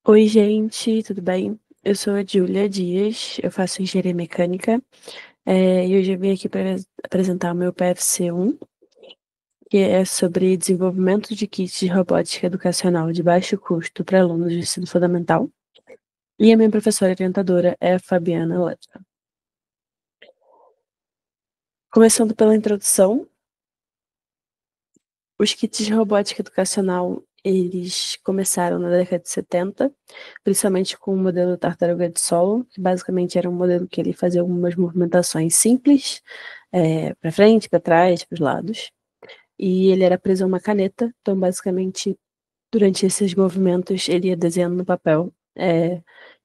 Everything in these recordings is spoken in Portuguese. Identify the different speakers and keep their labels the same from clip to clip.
Speaker 1: Oi, gente, tudo bem? Eu sou a Júlia Dias, eu faço engenharia mecânica, e hoje eu vim aqui para apresentar o meu PFC1, que é sobre desenvolvimento de kits de robótica educacional de baixo custo para alunos de ensino fundamental. E a minha professora orientadora é a Fabiana Letta. Começando pela introdução, os kits de robótica educacional, eles começaram na década de 70, principalmente com o modelo Tartaruga de Solo, que basicamente era um modelo que ele fazia algumas movimentações simples, para frente, para trás, para os lados, e ele era preso a uma caneta, então basicamente durante esses movimentos ele ia desenhando no papel,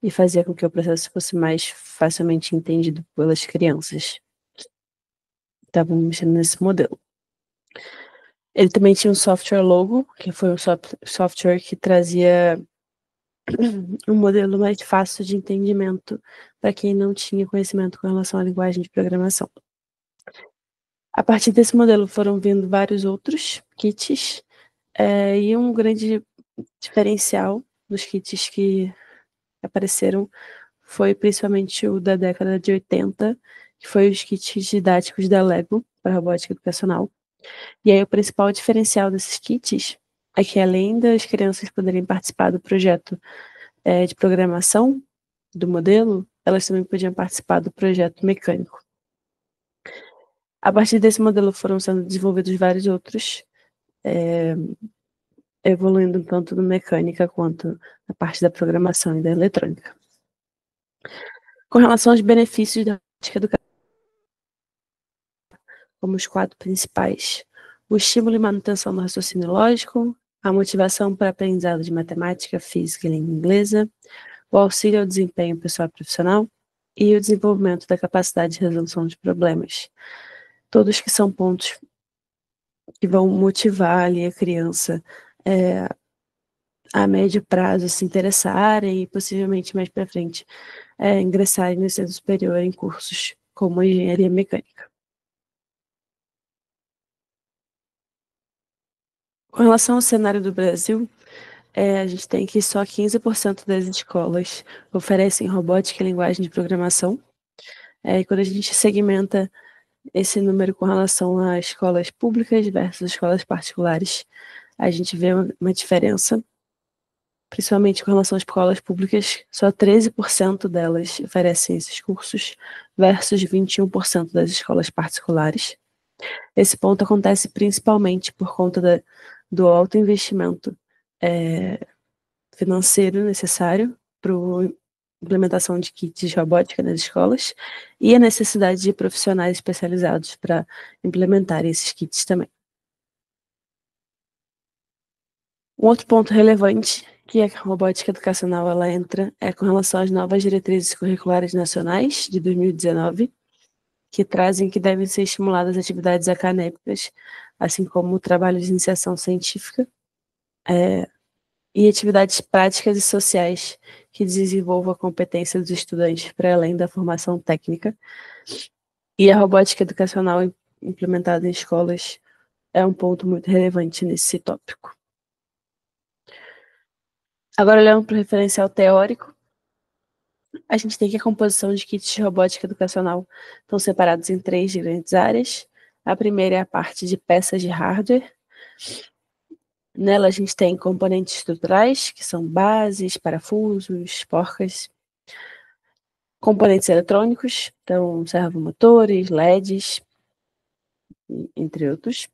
Speaker 1: e fazia com que o processo fosse mais facilmente entendido pelas crianças que estavam mexendo nesse modelo. Ele também tinha um software Logo, que foi um software que trazia um modelo mais fácil de entendimento para quem não tinha conhecimento com relação à linguagem de programação. A partir desse modelo foram vindo vários outros kits, e um grande diferencial dos kits que apareceram foi principalmente o da década de 80, que foi os kits didáticos da Lego para robótica educacional. E aí o principal diferencial desses kits é que, além das crianças poderem participar do projeto de programação do modelo, elas também podiam participar do projeto mecânico. A partir desse modelo foram sendo desenvolvidos vários outros, evoluindo tanto na mecânica quanto na parte da programação e da eletrônica. Com relação aos benefícios da prática educacional, como os 4 principais: o estímulo e manutenção do raciocínio lógico, a motivação para aprendizado de matemática, física e língua inglesa, o auxílio ao desempenho pessoal e profissional e o desenvolvimento da capacidade de resolução de problemas. Todos que são pontos que vão motivar ali a criança a médio prazo se interessarem e possivelmente mais para frente ingressarem no ensino superior em cursos como engenharia mecânica. Com relação ao cenário do Brasil, a gente tem que só 15% das escolas oferecem robótica e linguagem de programação. E quando a gente segmenta esse número com relação a escolas públicas versus escolas particulares, a gente vê uma diferença, principalmente com relação às escolas públicas. Só 13% delas oferecem esses cursos versus 21% das escolas particulares. Esse ponto acontece principalmente por conta do alto investimento financeiro necessário para a implementação de kits de robótica nas escolas e a necessidade de profissionais especializados para implementar esses kits também. Um outro ponto relevante que a robótica educacional ela entra é com relação às novas diretrizes curriculares nacionais de 2019, que trazem que devem ser estimuladas atividades acadêmicas, assim como o trabalho de iniciação científica, e atividades práticas e sociais que desenvolvam a competência dos estudantes para além da formação técnica. E a robótica educacional implementada em escolas é um ponto muito relevante nesse tópico. Agora, olhando para o referencial teórico, a gente tem que a composição de kits de robótica educacional estão separados em 3 grandes áreas. A primeira é a parte de peças de hardware. Nela a gente tem componentes estruturais, que são bases, parafusos, porcas. Componentes eletrônicos, então servomotores, LEDs, entre outros.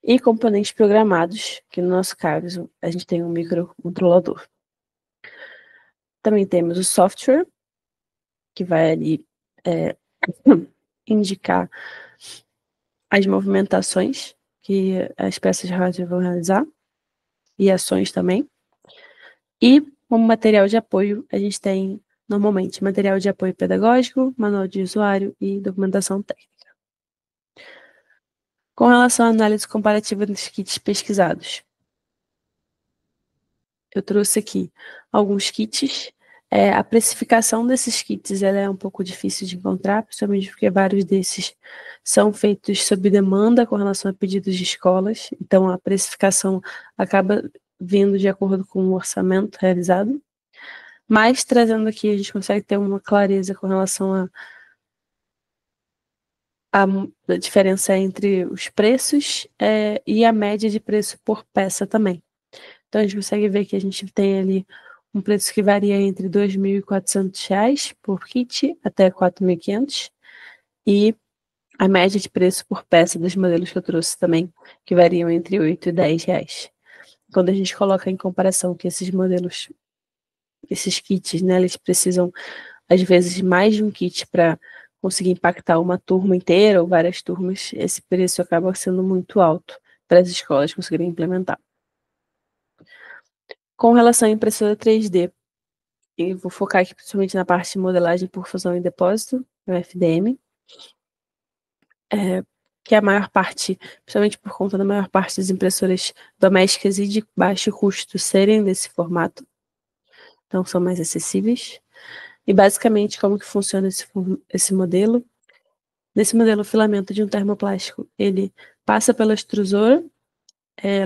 Speaker 1: E componentes programados, que no nosso caso a gente tem um microcontrolador. Também temos o software, que vai ali indicar as movimentações que as peças de hardware vão realizar, e ações também. E como material de apoio, a gente tem normalmente material de apoio pedagógico, manual de usuário e documentação técnica. Com relação à análise comparativa dos kits pesquisados, eu trouxe aqui alguns kits. A precificação desses kits ela é um pouco difícil de encontrar, principalmente porque vários desses são feitos sob demanda com relação a pedidos de escolas, então a precificação acaba vindo de acordo com o orçamento realizado, mas trazendo aqui a gente consegue ter uma clareza com relação a diferença entre os preços e a média de preço por peça também. Então a gente consegue ver que a gente tem ali um preço que varia entre R$ 2.400 por kit até R$ 4.500 e a média de preço por peça dos modelos que eu trouxe também, que variam entre R$ 8 e R$ 10. Quando a gente coloca em comparação que esses modelos, esses kits, né, eles precisam, às vezes, mais de um kit para conseguir impactar uma turma inteira ou várias turmas, esse preço acaba sendo muito alto para as escolas conseguirem implementar. Com relação à impressora 3D, eu vou focar aqui principalmente na parte de modelagem por fusão e depósito, o FDM, que é a maior parte, principalmente por conta da maior parte das impressoras domésticas e de baixo custo serem desse formato, então são mais acessíveis. E basicamente como que funciona esse modelo? Nesse modelo, o filamento de um termoplástico, ele passa pela extrusora,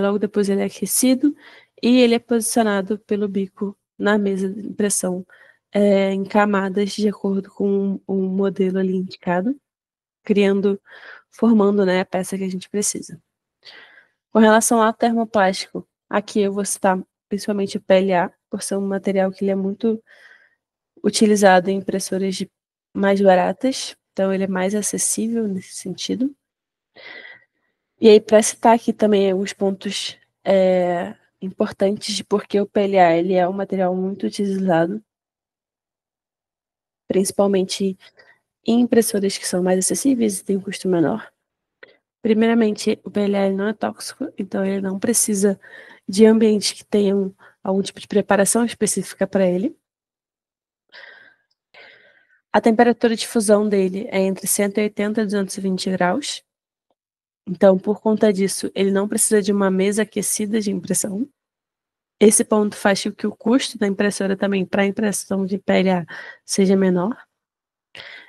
Speaker 1: logo depois ele é aquecido e ele é posicionado pelo bico na mesa de impressão em camadas de acordo com o modelo ali indicado, formando, né, a peça que a gente precisa. Com relação ao termoplástico, aqui eu vou citar principalmente o PLA, por ser um material que ele é muito utilizado em impressoras mais baratas, então ele é mais acessível nesse sentido. E aí, para citar aqui também alguns pontos importantes de por que o PLA ele é um material muito utilizado, principalmente em impressoras que são mais acessíveis e têm um custo menor. Primeiramente, o PLA ele não é tóxico, então ele não precisa de ambientes que tenham algum tipo de preparação específica para ele. A temperatura de fusão dele é entre 180 e 220 graus. Então, por conta disso, ele não precisa de uma mesa aquecida de impressão. Esse ponto faz com que o custo da impressora também para a impressão de PLA seja menor.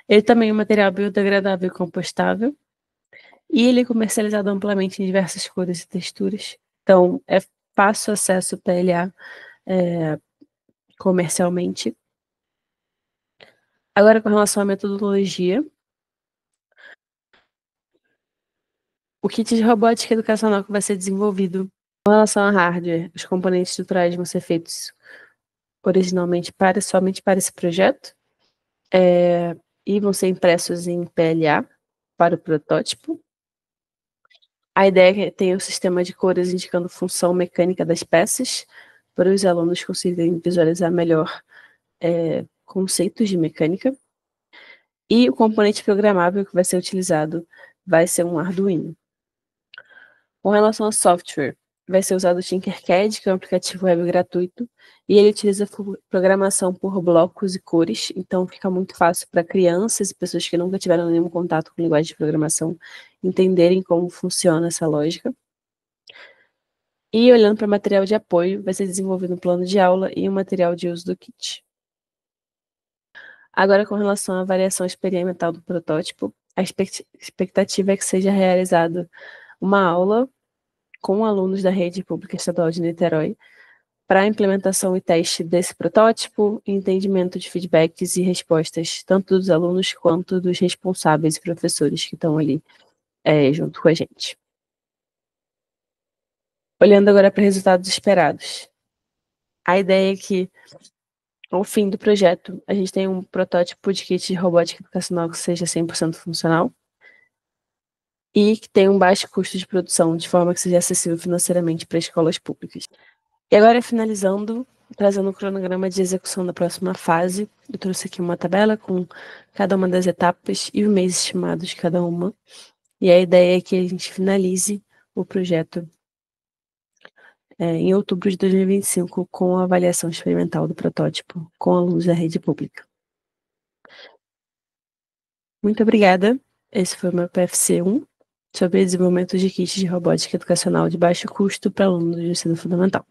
Speaker 1: Ele também é um material biodegradável e compostável. E ele é comercializado amplamente em diversas cores e texturas. Então, é fácil acesso ao PLA comercialmente. Agora, com relação à metodologia, o kit de robótica educacional que vai ser desenvolvido com relação a hardware, os componentes estruturais vão ser feitos originalmente somente para esse projeto e vão ser impressos em PLA para o protótipo. A ideia é que tenha um sistema de cores indicando função mecânica das peças, para os alunos conseguirem visualizar melhor conceitos de mecânica. E o componente programável que vai ser utilizado vai ser um Arduino. Com relação ao software, vai ser usado o Tinkercad, que é um aplicativo web gratuito, e ele utiliza programação por blocos e cores, então fica muito fácil para crianças e pessoas que nunca tiveram nenhum contato com linguagem de programação entenderem como funciona essa lógica. E olhando para material de apoio, vai ser desenvolvido um plano de aula e um material de uso do kit. Agora, com relação à variação experimental do protótipo, a expectativa é que seja realizada uma aula com alunos da Rede Pública Estadual de Niterói para a implementação e teste desse protótipo, entendimento de feedbacks e respostas, tanto dos alunos quanto dos responsáveis e professores que estão ali junto com a gente. Olhando agora para resultados esperados. A ideia é que, ao fim do projeto, a gente tenha um protótipo de kit de robótica educacional que seja 100% funcional e que tenha um baixo custo de produção, de forma que seja acessível financeiramente para escolas públicas. E agora, finalizando, trazendo o cronograma de execução da próxima fase, eu trouxe aqui uma tabela com cada uma das etapas e o mês estimado de cada uma. E a ideia é que a gente finalize o projeto em outubro de 2025 com a avaliação experimental do protótipo com alunos da rede pública. Muito obrigada. Esse foi o meu PFC 1 sobre desenvolvimento de kits de robótica educacional de baixo custo para alunos do ensino fundamental.